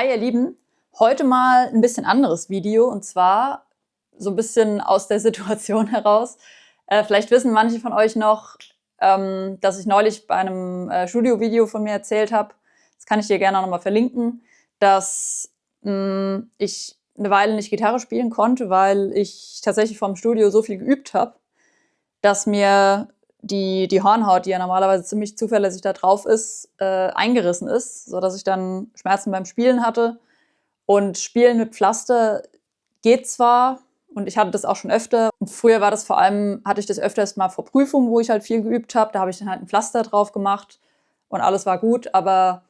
Hi ihr Lieben, heute mal ein bisschen anderes Video und zwar so ein bisschen aus der Situation heraus. Vielleicht wissen manche von euch noch, dass ich neulich bei einem Studiovideo von mir erzählt habe, das kann ich dir gerne auch nochmal verlinken, dass ich eine Weile nicht Gitarre spielen konnte, weil ich tatsächlich vorm Studio so viel geübt habe, dass mir die Hornhaut, die ja normalerweise ziemlich zuverlässig da drauf ist, eingerissen ist, sodass ich dann Schmerzen beim Spielen hatte. Und Spielen mit Pflaster geht zwar, und ich hatte das auch schon öfter. Und früher war das vor allem, hatte ich das öfters mal vor Prüfungen, wo ich halt viel geübt habe. Da habe ich dann halt ein Pflaster drauf gemacht und alles war gut. Aber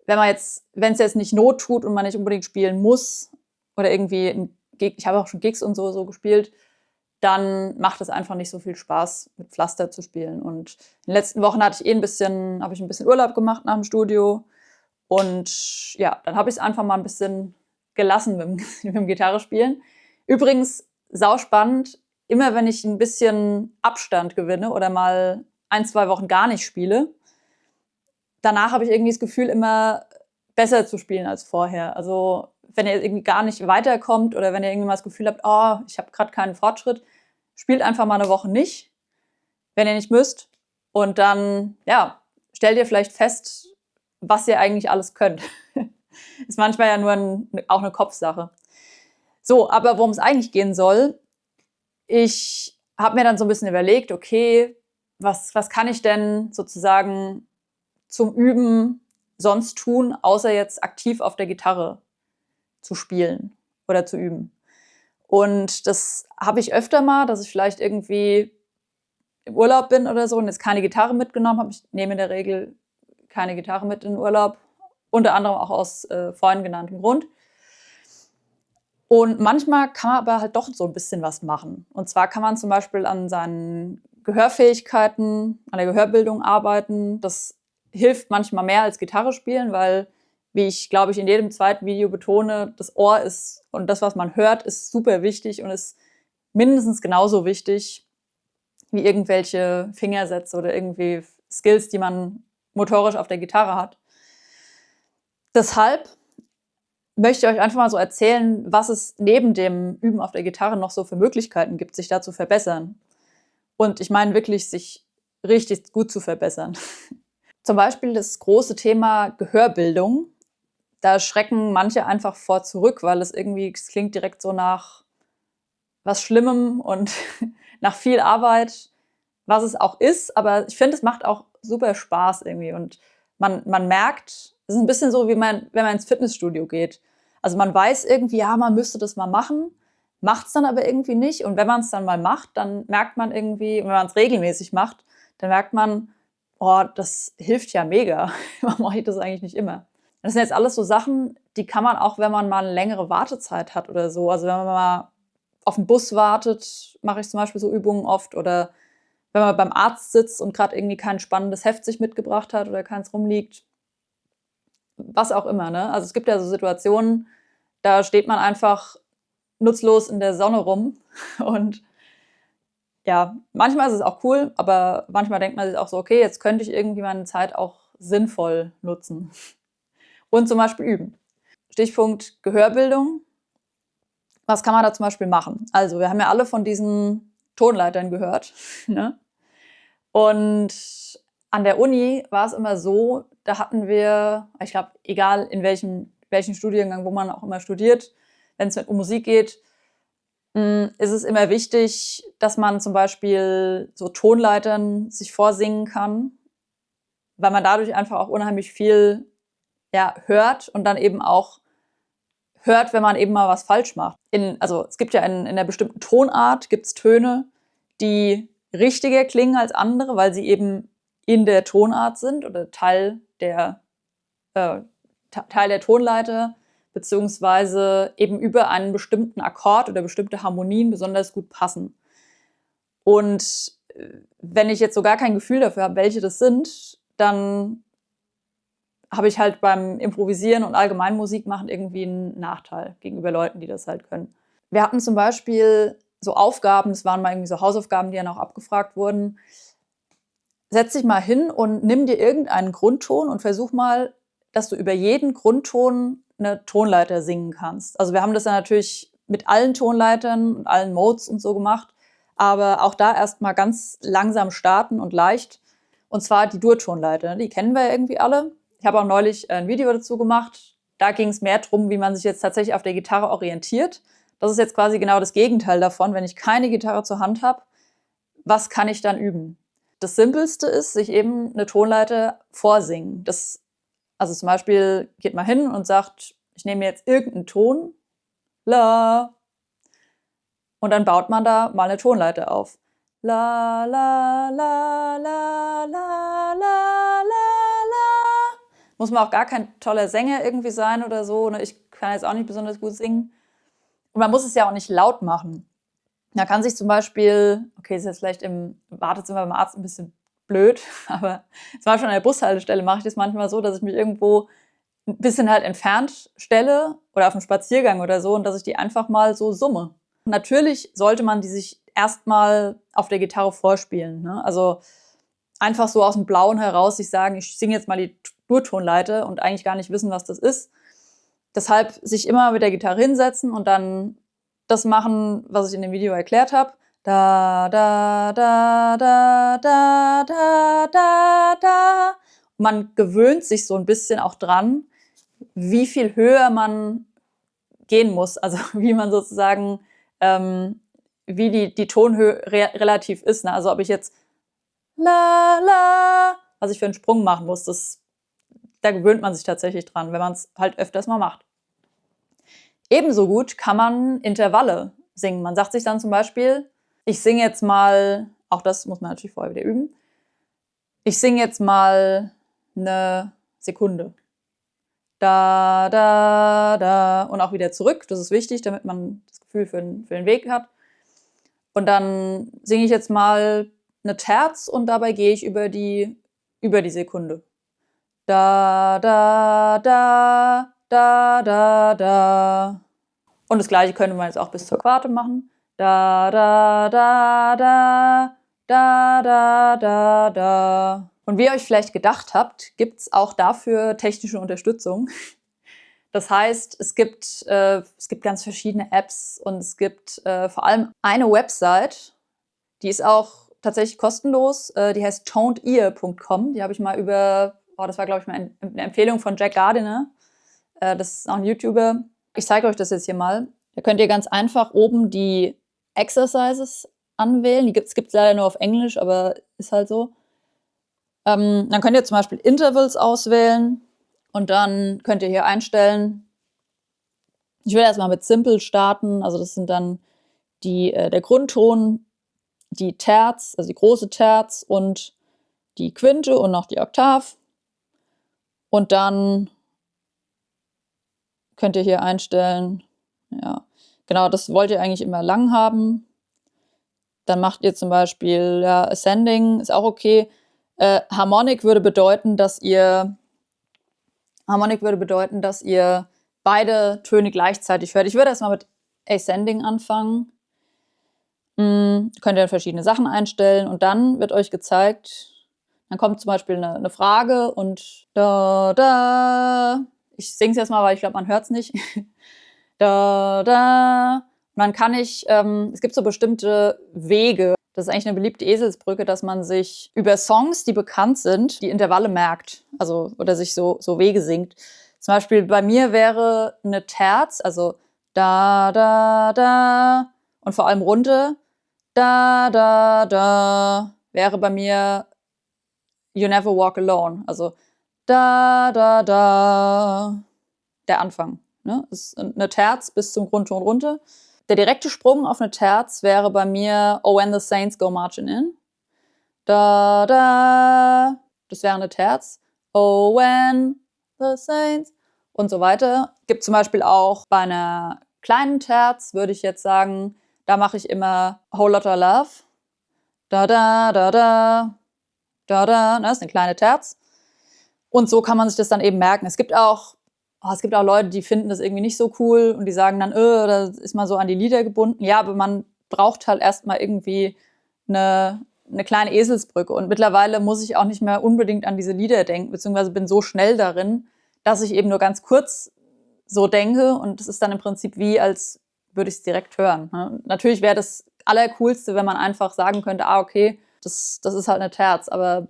wenn es jetzt nicht Not tut und man nicht unbedingt spielen muss oder irgendwie ich habe auch schon Gigs und so gespielt, dann macht es einfach nicht so viel Spaß, mit Pflaster zu spielen. Und in den letzten Wochen habe ich ein bisschen Urlaub gemacht nach dem Studio. Und ja, dann habe ich es einfach mal ein bisschen gelassen mit dem Gitarrespielen. Übrigens, sauspannend, immer wenn ich ein bisschen Abstand gewinne oder mal 1, 2 Wochen gar nicht spiele, danach habe ich irgendwie das Gefühl, immer besser zu spielen als vorher. Also wenn ihr irgendwie gar nicht weiterkommt oder wenn ihr irgendwie mal das Gefühl habt, oh, ich habe gerade keinen Fortschritt, spielt einfach mal eine Woche nicht, wenn ihr nicht müsst. Und dann, ja, stellt ihr vielleicht fest, was ihr eigentlich alles könnt. Ist manchmal ja nur auch eine Kopfsache. So, aber worum es eigentlich gehen soll, ich habe mir dann so ein bisschen überlegt, okay, was kann ich denn sozusagen zum Üben sonst tun, außer jetzt aktiv auf der Gitarre zu spielen oder zu üben. Und das habe ich öfter mal, dass ich vielleicht irgendwie im Urlaub bin oder so und jetzt keine Gitarre mitgenommen habe. Ich nehme in der Regel keine Gitarre mit in den Urlaub, unter anderem auch aus vorhin genanntem Grund. Und manchmal kann man aber halt doch so ein bisschen was machen. Und zwar kann man zum Beispiel an seinen Gehörfähigkeiten, an der Gehörbildung arbeiten. Das hilft manchmal mehr als Gitarre spielen, weil, wie ich, glaube ich, in jedem zweiten Video betone, das Ohr ist und das, was man hört, ist super wichtig und ist mindestens genauso wichtig wie irgendwelche Fingersätze oder irgendwie Skills, die man motorisch auf der Gitarre hat. Deshalb möchte ich euch einfach mal so erzählen, was es neben dem Üben auf der Gitarre noch so für Möglichkeiten gibt, sich da zu verbessern. Und ich meine wirklich, sich richtig gut zu verbessern. Zum Beispiel das große Thema Gehörbildung. Da schrecken manche einfach vor zurück, weil es klingt direkt so nach was Schlimmem und nach viel Arbeit, was es auch ist. Aber ich finde, es macht auch super Spaß irgendwie. Und man merkt, es ist ein bisschen so, wie wenn man ins Fitnessstudio geht. Also man weiß irgendwie, ja, man müsste das mal machen, macht es dann aber irgendwie nicht. Und wenn man es dann mal macht, dann merkt man irgendwie, wenn man es regelmäßig macht, dann merkt man, oh, das hilft ja mega. Warum mache ich das eigentlich nicht immer? Das sind jetzt alles so Sachen, die kann man auch, wenn man mal eine längere Wartezeit hat oder so. Also wenn man mal auf den Bus wartet, mache ich zum Beispiel so Übungen oft. Oder wenn man beim Arzt sitzt und gerade irgendwie kein spannendes Heft sich mitgebracht hat oder keins rumliegt. Was auch immer, ne? Also es gibt ja so Situationen, da steht man einfach nutzlos in der Sonne rum und ja, manchmal ist es auch cool, aber manchmal denkt man sich auch so, okay, jetzt könnte ich irgendwie meine Zeit auch sinnvoll nutzen und zum Beispiel üben. Stichpunkt Gehörbildung. Was kann man da zum Beispiel machen? Also wir haben ja alle von diesen Tonleitern gehört, ne? Und an der Uni war es immer so, da hatten wir, ich glaube, egal in welchem Studiengang, wo man auch immer studiert, wenn es um Musik geht, ist es immer wichtig, dass man zum Beispiel so Tonleitern sich vorsingen kann, weil man dadurch einfach auch unheimlich viel hört und dann eben auch hört, wenn man eben mal was falsch macht. Also es gibt ja in einer bestimmten Tonart gibt's Töne, die richtiger klingen als andere, weil sie eben in der Tonart sind oder Teil der Tonleiter, beziehungsweise eben über einen bestimmten Akkord oder bestimmte Harmonien besonders gut passen. Und wenn ich jetzt so gar kein Gefühl dafür habe, welche das sind, dann habe ich halt beim Improvisieren und allgemein Musik machen irgendwie einen Nachteil gegenüber Leuten, die das halt können. Wir hatten zum Beispiel so Aufgaben, das waren mal irgendwie so Hausaufgaben, die dann auch abgefragt wurden. Setz dich mal hin und nimm dir irgendeinen Grundton und versuch mal, dass du über jeden Grundton eine Tonleiter singen kannst. Also wir haben das dann natürlich mit allen Tonleitern und allen Modes und so gemacht, aber auch da erstmal ganz langsam starten und leicht. Und zwar die Dur-Tonleiter, die kennen wir ja irgendwie alle. Ich habe auch neulich ein Video dazu gemacht. Da ging es mehr darum, wie man sich jetzt tatsächlich auf der Gitarre orientiert. Das ist jetzt quasi genau das Gegenteil davon. Wenn ich keine Gitarre zur Hand habe, was kann ich dann üben? Das Simpelste ist, sich eben eine Tonleiter vorsingen. Also zum Beispiel geht man hin und sagt, ich nehme jetzt irgendeinen Ton, La, und dann baut man da mal eine Tonleiter auf. La, la, la, la, la, la, la, la. Muss man auch gar kein toller Sänger irgendwie sein oder so. Ne? Ich kann jetzt auch nicht besonders gut singen. Und man muss es ja auch nicht laut machen. Da kann sich zum Beispiel, okay, das ist jetzt vielleicht im Wartezimmer beim Arzt ein bisschen blöd, aber zum Beispiel an der Bushaltestelle mache ich das manchmal so, dass ich mich irgendwo ein bisschen halt entfernt stelle oder auf einem Spaziergang oder so und dass ich die einfach mal so summe. Natürlich sollte man die sich erstmal auf der Gitarre vorspielen. Ne? Also einfach so aus dem Blauen heraus sich sagen, ich singe jetzt mal die Dur-Tonleiter und eigentlich gar nicht wissen, was das ist. Deshalb sich immer mit der Gitarre hinsetzen und dann das machen, was ich in dem Video erklärt habe. Da, da, da, da, da, da, da, da. Man gewöhnt sich so ein bisschen auch dran, wie viel höher man gehen muss. Also wie man sozusagen, wie die Tonhöhe relativ ist. Ne? Also ob ich jetzt la, la, was ich für einen Sprung machen muss, da gewöhnt man sich tatsächlich dran, wenn man es halt öfters mal macht. Ebenso gut kann man Intervalle singen. Man sagt sich dann zum Beispiel, ich singe jetzt mal, auch das muss man natürlich vorher wieder üben, ich singe jetzt mal eine Sekunde. Da, da, da und auch wieder zurück. Das ist wichtig, damit man das Gefühl für den Weg hat. Und dann singe ich jetzt mal eine Terz und dabei gehe ich über die Sekunde. Da, da, da, da, da, da. Und das Gleiche könnte man jetzt auch bis zur Quarte machen. Da, da, da, da, da, da, da, da. Und wie ihr euch vielleicht gedacht habt, gibt es auch dafür technische Unterstützung. Das heißt, es gibt ganz verschiedene Apps und es gibt vor allem eine Website, die ist auch tatsächlich kostenlos. Die heißt tonedear.com. Die habe ich mal das war glaube ich mal eine Empfehlung von Jack Gardiner. Das ist auch ein YouTuber. Ich zeige euch das jetzt hier mal. Da könnt ihr ganz einfach oben die Exercises anwählen. Es gibt leider nur auf Englisch, aber ist halt so. Dann könnt ihr zum Beispiel Intervals auswählen und dann könnt ihr hier einstellen. Ich will erstmal mit Simple starten. Also das sind dann der Grundton, die Terz, also die große Terz und die Quinte und noch die Oktav. Und dann könnt ihr hier einstellen, ja, genau, das wollt ihr eigentlich immer lang haben. Dann macht ihr zum Beispiel, ja, Ascending, ist auch okay. Harmonic würde bedeuten, dass ihr beide Töne gleichzeitig hört. Ich würde erstmal mit Ascending anfangen. Könnt ihr verschiedene Sachen einstellen und dann wird euch gezeigt, dann kommt zum Beispiel eine Frage und da, da. Ich singe es jetzt mal, weil ich glaube, man hört es nicht. Da, da. Und dann kann ich, es gibt so bestimmte Wege. Das ist eigentlich eine beliebte Eselsbrücke, dass man sich über Songs, die bekannt sind, die Intervalle merkt. Also, oder sich so Wege singt. Zum Beispiel bei mir wäre eine Terz, also da, da, da. Und vor allem runter. Da, da, da. Wäre bei mir You Never Walk Alone. Also da, da, da. Der Anfang. Ne? Das ist eine Terz bis zum Grundton runter. Der direkte Sprung auf eine Terz wäre bei mir Oh When the Saints Go Marching In. Da, da. Das wäre eine Terz. Oh When the Saints. Und so weiter. Gibt zum Beispiel auch bei einer kleinen Terz, würde ich jetzt sagen, da mache ich immer Whole Lotta Love. Da, da, da, da. Da, da. Das ist eine kleine Terz. Und so kann man sich das dann eben merken. Es gibt auch Leute, die finden das irgendwie nicht so cool und die sagen dann, da ist man so an die Lieder gebunden. Ja, aber man braucht halt erstmal irgendwie eine kleine Eselsbrücke. Und mittlerweile muss ich auch nicht mehr unbedingt an diese Lieder denken, beziehungsweise bin so schnell darin, dass ich eben nur ganz kurz so denke und es ist dann im Prinzip wie, als würde ich es direkt hören. Ne? Natürlich wäre das Allercoolste, wenn man einfach sagen könnte, okay, das ist halt eine Terz, aber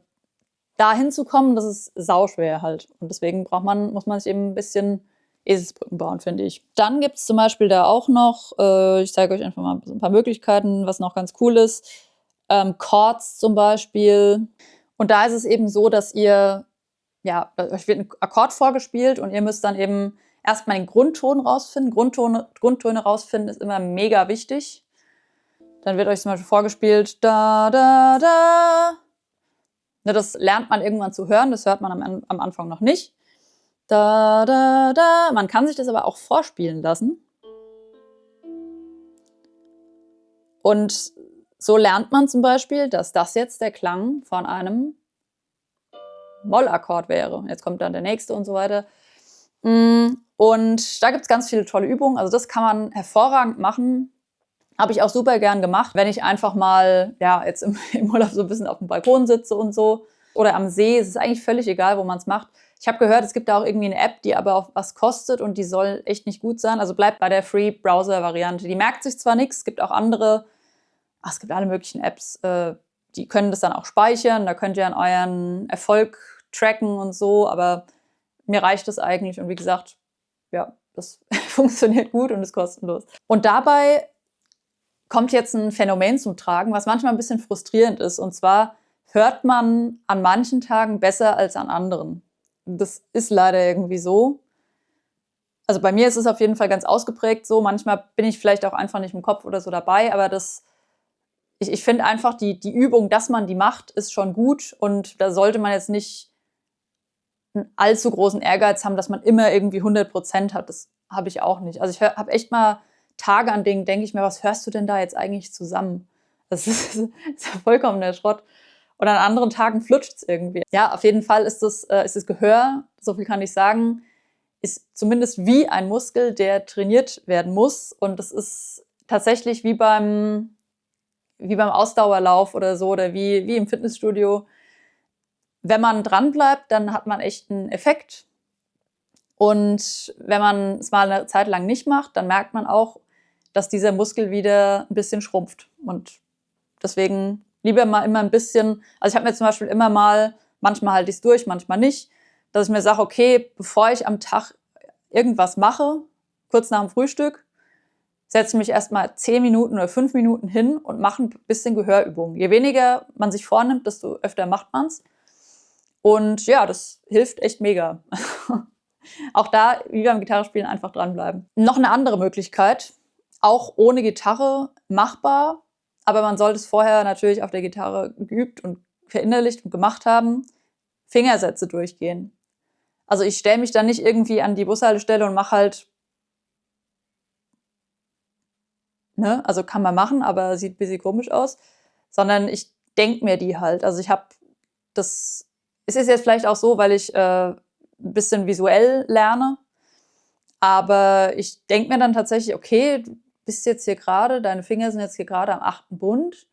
da hinzukommen, das ist sauschwer halt. Und deswegen muss man sich eben ein bisschen Eselsbrücken bauen, finde ich. Dann gibt es zum Beispiel da auch noch, ich zeige euch einfach mal ein paar Möglichkeiten, was noch ganz cool ist. Chords zum Beispiel. Und da ist es eben so, dass euch wird ein Akkord vorgespielt und ihr müsst dann eben erstmal den Grundton rausfinden. Grundtöne rausfinden ist immer mega wichtig. Dann wird euch zum Beispiel vorgespielt, da, da, da. Ne, das lernt man irgendwann zu hören, das hört man am Anfang noch nicht. Da, da, da. Man kann sich das aber auch vorspielen lassen. Und so lernt man zum Beispiel, dass das jetzt der Klang von einem Mollakkord wäre. Jetzt kommt dann der nächste und so weiter. Und da gibt es ganz viele tolle Übungen. Also das kann man hervorragend machen. Habe ich auch super gern gemacht, wenn ich einfach mal jetzt im Urlaub so ein bisschen auf dem Balkon sitze und so. Oder am See. Es ist eigentlich völlig egal, wo man es macht. Ich habe gehört, es gibt da auch irgendwie eine App, die aber auch was kostet und die soll echt nicht gut sein. Also bleibt bei der Free-Browser-Variante. Die merkt sich zwar nichts, es gibt auch andere, es gibt alle möglichen Apps, die können das dann auch speichern. Da könnt ihr an euren Erfolg tracken und so, aber mir reicht das eigentlich. Und wie gesagt, das funktioniert gut und ist kostenlos. Und dabei kommt jetzt ein Phänomen zum Tragen, was manchmal ein bisschen frustrierend ist. Und zwar hört man an manchen Tagen besser als an anderen. Das ist leider irgendwie so. Also bei mir ist es auf jeden Fall ganz ausgeprägt so. Manchmal bin ich vielleicht auch einfach nicht im Kopf oder so dabei, aber ich finde einfach, die Übung, dass man die macht, ist schon gut. Und da sollte man jetzt nicht einen allzu großen Ehrgeiz haben, dass man immer irgendwie 100% hat. Das habe ich auch nicht. Also ich habe echt mal Tage, an denen denke ich mir, was hörst du denn da jetzt eigentlich zusammen? Das ist ja vollkommen der Schrott. Und an anderen Tagen flutscht es irgendwie. Ja, auf jeden Fall ist das Gehör, so viel kann ich sagen, ist zumindest wie ein Muskel, der trainiert werden muss. Und das ist tatsächlich wie beim Ausdauerlauf oder so oder wie im Fitnessstudio. Wenn man dranbleibt, dann hat man echt einen Effekt. Und wenn man es mal eine Zeit lang nicht macht, dann merkt man auch, dass dieser Muskel wieder ein bisschen schrumpft. Und deswegen lieber mal immer ein bisschen, also ich habe mir zum Beispiel immer mal, manchmal halte ich es durch, manchmal nicht, dass ich mir sage, okay, bevor ich am Tag irgendwas mache, kurz nach dem Frühstück, setze ich mich erstmal 10 Minuten oder 5 Minuten hin und mache ein bisschen Gehörübungen. Je weniger man sich vornimmt, desto öfter macht man es. Und ja, das hilft echt mega. Auch da, wie beim Gitarrespielen, einfach dranbleiben. Noch eine andere Möglichkeit, auch ohne Gitarre machbar, aber man sollte es vorher natürlich auf der Gitarre geübt und verinnerlicht und gemacht haben, Fingersätze durchgehen. Also ich stelle mich dann nicht irgendwie an die Bushaltestelle und mache halt, ne, also kann man machen, aber sieht ein bisschen komisch aus, sondern ich denke mir die halt. Also ich habe das, es ist jetzt vielleicht auch so, weil ich ein bisschen visuell lerne, aber ich denke mir dann tatsächlich, okay, du bist jetzt hier gerade, deine Finger sind jetzt hier gerade am 8. Bund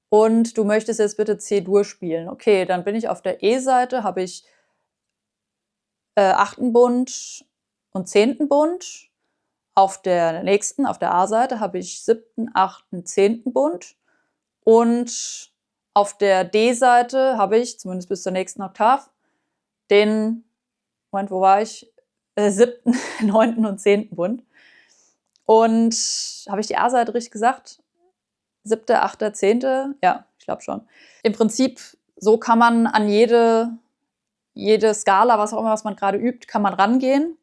und du möchtest jetzt bitte C-Dur spielen. Okay, dann bin ich auf der E-Seite, habe ich 8. Bund und 10. Bund. Auf der nächsten, auf der A-Seite, habe ich 7., 8., 10. Bund. Und auf der D-Seite habe ich, zumindest bis zur nächsten Oktav, den, Moment, wo war ich? 7., 9. und 10. Bund. Und habe ich die A-Seite richtig gesagt? 7., 8., 10.? Ja, ich glaube schon. Im Prinzip, so kann man an jede Skala, was auch immer, was man gerade übt, kann man rangehen.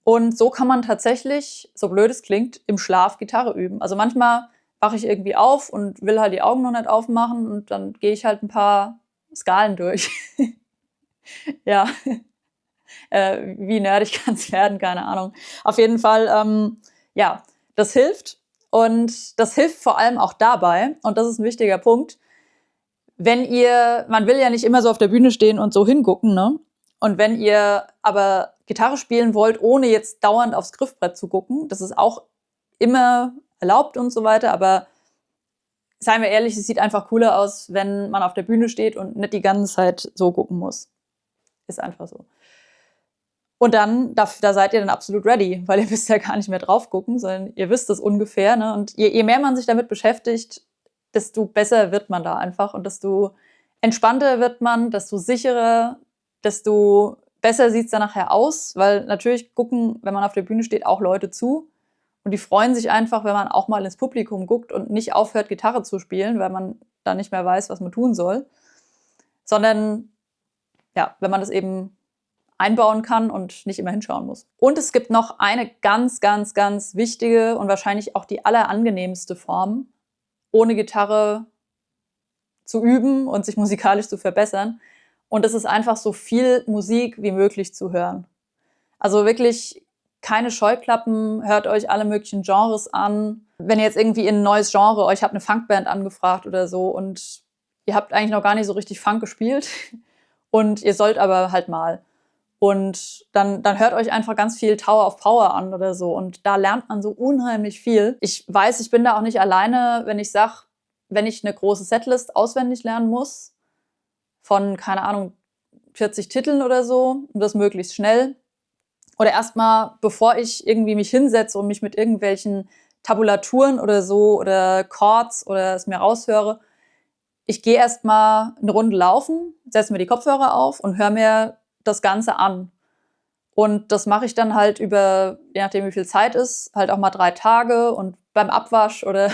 Und so kann man tatsächlich, so blöd es klingt, im Schlaf Gitarre üben. Also manchmal wache ich irgendwie auf und will halt die Augen noch nicht aufmachen und dann gehe ich halt ein paar Skalen durch. Ja, wie nerdig kann es werden, keine Ahnung. Auf jeden Fall, das hilft. Und das hilft vor allem auch dabei, und das ist ein wichtiger Punkt, man will ja nicht immer so auf der Bühne stehen und so hingucken, ne? Und wenn ihr aber Gitarre spielen wollt, ohne jetzt dauernd aufs Griffbrett zu gucken, das ist auch immer erlaubt und so weiter, aber seien wir ehrlich, es sieht einfach cooler aus, wenn man auf der Bühne steht und nicht die ganze Zeit so gucken muss. Ist einfach so. Und dann, da seid ihr dann absolut ready, weil ihr müsst ja gar nicht mehr drauf gucken, sondern ihr wisst es ungefähr. Ne? Und je mehr man sich damit beschäftigt, desto besser wird man da einfach und desto entspannter wird man, desto sicherer, desto besser sieht es dann nachher aus, weil natürlich gucken, wenn man auf der Bühne steht, auch Leute zu und die freuen sich einfach, wenn man auch mal ins Publikum guckt und nicht aufhört, Gitarre zu spielen, weil man dann nicht mehr weiß, was man tun soll, sondern ja, wenn man das eben einbauen kann und nicht immer hinschauen muss. Und es gibt noch eine ganz, ganz, ganz wichtige und wahrscheinlich auch die allerangenehmste Form, ohne Gitarre zu üben und sich musikalisch zu verbessern. Und das ist einfach so viel Musik wie möglich zu hören. Also wirklich keine Scheuklappen, hört euch alle möglichen Genres an. Wenn ihr jetzt irgendwie in ein neues Genre, euch habt eine Funkband angefragt oder so und ihr habt eigentlich noch gar nicht so richtig Funk gespielt und ihr sollt aber halt mal. Und dann hört euch einfach ganz viel Tower of Power an oder so. Und da lernt man so unheimlich viel. Ich weiß, ich bin da auch nicht alleine, wenn ich sage, wenn ich eine große Setlist auswendig lernen muss, von, keine Ahnung, 40 Titeln oder so, und das möglichst schnell. Oder erstmal, bevor ich irgendwie mich hinsetze und mich mit irgendwelchen Tabulaturen oder so oder Chords oder es mir raushöre, ich gehe erstmal eine Runde laufen, setze mir die Kopfhörer auf und höre mir das Ganze an. Und das mache ich dann halt über, je nachdem wie viel Zeit ist, halt auch mal 3 Tage und beim Abwasch oder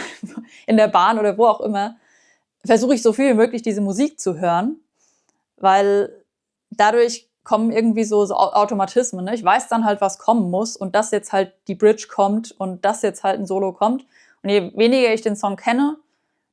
in der Bahn oder wo auch immer, versuche ich so viel wie möglich diese Musik zu hören, weil dadurch kommen irgendwie so Automatismen. Ne? Ich weiß dann halt, was kommen muss und dass jetzt halt die Bridge kommt und dass jetzt halt ein Solo kommt. Und je weniger ich den Song kenne,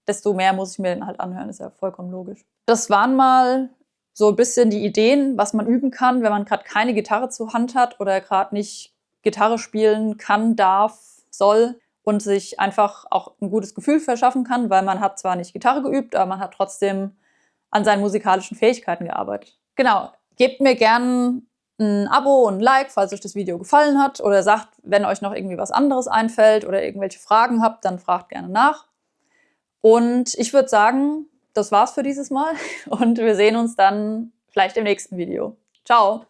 desto mehr muss ich mir den halt anhören. Ist ja vollkommen logisch. Das waren mal so ein bisschen die Ideen, was man üben kann, wenn man gerade keine Gitarre zur Hand hat oder gerade nicht Gitarre spielen kann, darf, soll und sich einfach auch ein gutes Gefühl verschaffen kann, weil man hat zwar nicht Gitarre geübt, aber man hat trotzdem an seinen musikalischen Fähigkeiten gearbeitet. Genau, gebt mir gern ein Abo und ein Like, falls euch das Video gefallen hat oder sagt, wenn euch noch irgendwie was anderes einfällt oder irgendwelche Fragen habt, dann fragt gerne nach. Und ich würde sagen, das war's für dieses Mal und wir sehen uns dann vielleicht im nächsten Video. Ciao!